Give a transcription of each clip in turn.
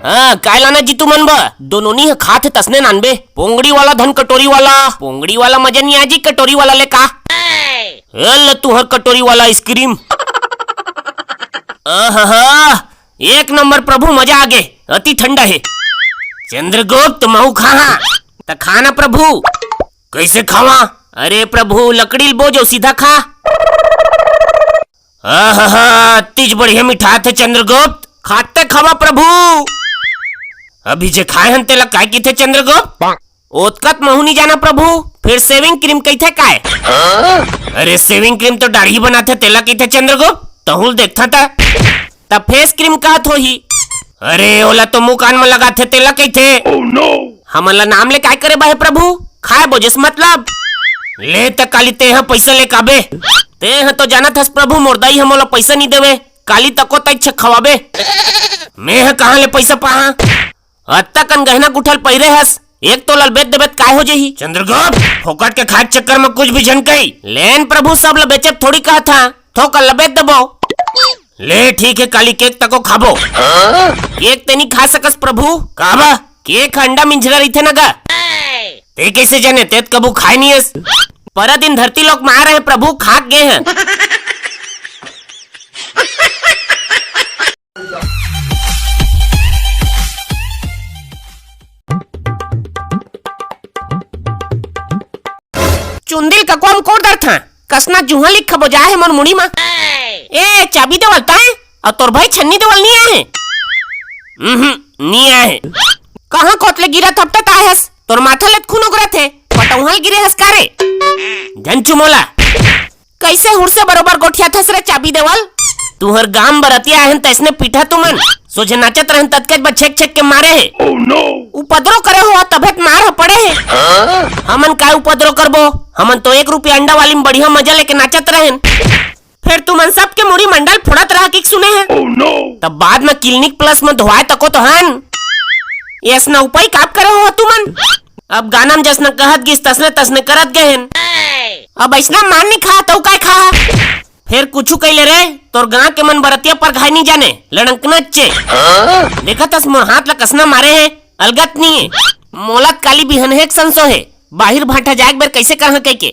हाँ काय लाना जी तू मन बा दोनों नी खात तसने नानबे पोंगड़ी वाला धन कटोरी वाला पोंगड़ी वाला मजा नहीं आजी कटोरी वाला ले का तू हर कटोरी वाला आइसक्रीम एक नंबर प्रभु मजा आगे अति ठंडा है चंद्रगुप्त महू खाना त खाना प्रभु कैसे खावा अरे प्रभु लकड़ी बोझो सीधा खा तीज बढ़िया मिठा थे चंद्रगुप्त खाते खावा प्रभु अभी जे खाए हन तेला काय की थे चंद्रगुप्त ओतकत महू नहीं जाना प्रभु फिर सेविंग क्रीम कही थे काय अरे सेविंग क्रीम तो दाढ़ी बनाते तेला की थे चंद्रगुप्त तहुल देखता था तब फेस क्रीम कहत हो ही अरे ओला तो मुंह कान में लगा थे तेला कही थे हमला नाम ले काय करे बाहे प्रभु खाए बोझस मतलब ले त काली ते पैसा ले काबे ते तो जाना थस प्रभु मोरदाई हमला पैसा नहीं देवे काली तको तक खवाबे मैं कहाँ ले पैसा पाहा अत्ता कन गहना गुठल पहिरे हस एक तो ललबेत देबेत काय हो जही चंद्रगुप्त फोकट के खाद चक्कर में कुछ भी झनकई लेन प्रभु सब लबेचब थोड़ी कहा था थोक लबेत दबो ले ठीक है काली केक तको खाबो केक ते नहीं खा सकस प्रभु काबा केक अंडा मिंजरा रही थे ना गा ते कैसे जाने तेत कबू खाए नहीं है पर दिन धरती लोग मार रहे प्रभु खाक गए हैं चुंदिल का कोम कोड दर था कसना जुहा लिख बजा है मन मुड़ी मा ए चाबी देवलता है और तोर भाई छन्नी देवल नहीं आए नहीं आए कहाँ कोतले गिरा थपटत आयस तोर माथा लेत खून उगरा थे पटौहल गिरे हसकारे झंचू मोला कैसे हुर से बरोबर गोठिया थस रे चाबी देवल तू हर गांव बरतिया हन तैसने पीठा तुमन सोचे नाचत रहन तत्केज बा छेक छेक के मारे है उपद्रो करे हो तबेत मार पड़े है हमन काय उपद्रो करबो हमन तो 1 रुपया अंडा वाली में बढ़िया मजा लेके नाचत रहन फिर तुमन सबके मुड़ी मंडल फुड़त रहा कि सुने हैं तब बाद में क्लिनिक प्लस में धोआए तको तो हन ऐसना उपाय काप करे हो तुमन अब गाना में जसना कहत गिस तसने तसने करत गहन अब ऐसना मान नहीं खा तो काय खा फिर कुछ कैले रे तोर गांव के मन बरतिया पर घाय नहीं जाने लड़क नच्चे देखा तस मोर हाथ ला कसना मारे है अलगत नहीं है मोलत काली बिहन है संसो है बाहिर भाटा जाग बेर कैसे कहा कह के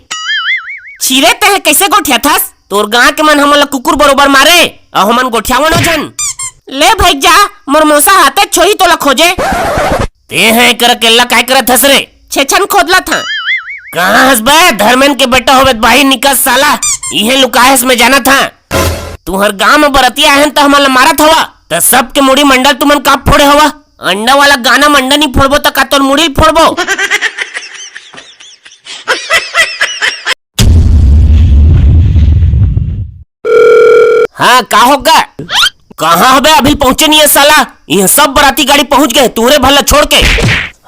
छिरे ते है कैसे गोठिया थस तोर गांव के मन हमला कुकुर बरोबर मारे और हमन गोठियावन हो जन ले भाई जा मोर मौसा हाथे छोही तोला खोजे ते है कर केला काय करत हस रे छेछन खोदला था कहां हस बे धर्मेन के बेटा होवे बाहिर निकल साला इहे लुकायस में जाना था तू हर गांव में बरतिया है तो हमला मारत हवा त सब के मुड़ी मंडल तुमन का फोड़े हवा अंडा वाला गाना मंडा नहीं फोड़बो त का तोर मुड़ी फोड़बो हाँ का होगा कहाँ हबे अभी पहुँचे नहीं है साला यह सब बराती गाड़ी पहुँच गए तूरे भला छोड़ के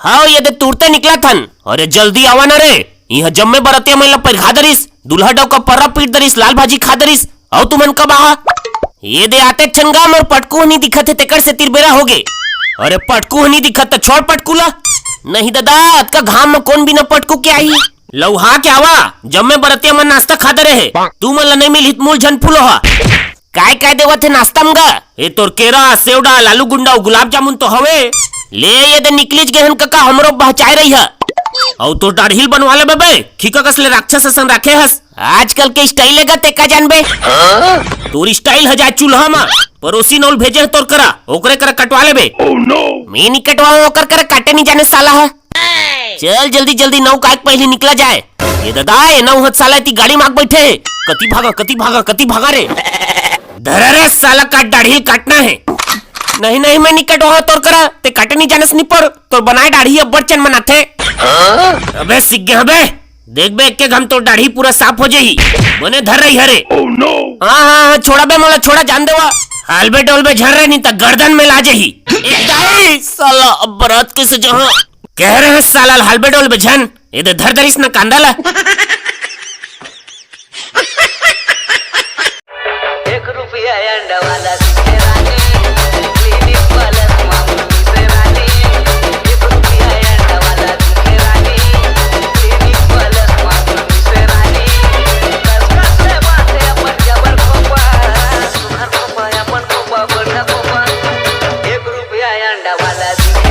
हाँ ये दे तुरते निकला थन अरे जल्दी आवा ना रे यह जम्मे बरातिया महिला पर खा दरिस दूल्हा डव का पर्रा पीट दरिस लाल भाजी खा दरिस और तुमन कब आहा ये दे आते छनगाम और पटकू नहीं दिखत है तेकर से तिरबेरा हो गए अरे पटकू नहीं दिखत तो छोड़ पटकूला नहीं दादा का घाम में कौन बिना पटकू के आई लौहा क्या आवा जम्मे बरातिया मन नाश्ता खा दे रहे तू मन नहीं मिल हित मूल झन फूलो हा काय देवा थे नाश्ता में ए तोर केरा सेवडा लालू गुंडा गुलाब जामुन तो हवे ले ये दे निकलीज गहन कका हमरो बहचाए रही है और तो दाढ़ील बनवा ले बेबे खिका कसले राक्षस सन रखे हस आजकल के स्टाइल लगा ते का जानबे तोर स्टाइल ह जाए चूल्हा में पड़ोसी नौल भेजे तोर करा ओकरे करा कटवा लेबे मैं नहीं कटवाऊं ओकर करा काटे नहीं जाने साला है चल जल्दी जल्दी नौ का पहले निकला जाए ये दादा ये नौ हत साला इतनी गाड़ी मांग बैठे कती भागा रे धरा रे साला का दाढ़ी काटना है नहीं मैं नहीं कटवा तोर करा ते काटे नहीं जाने से पर तोर बनाए दाढ़ी अब बच्चन बनाते अबे सिग गया बे देख बे के हम तो दाढ़ी पूरा साफ हो जाही बने धर रही हरे हाँ छोड़ा बे मोला छोड़ा जान देवा हालबे डोलबे झर रहे नहीं तो गर्दन में ला जाही साला अब बरात किसे जहाँ कह रहे हैं साला हालबे डोलबे झन ये धर दरिस न कांदाला अंडा वाला दिखे रानी क्लिनिक वाला मामूली से रानी 1 रुपया अंडा वाला दिखे रानी क्लिनिक वाला मामूली से रानी कस से बातें अपन जबर कोपा सुहर कोपा अपन कोपा बढ़ा कोपा 1 रुपया अंडा अंडा वाला दिखे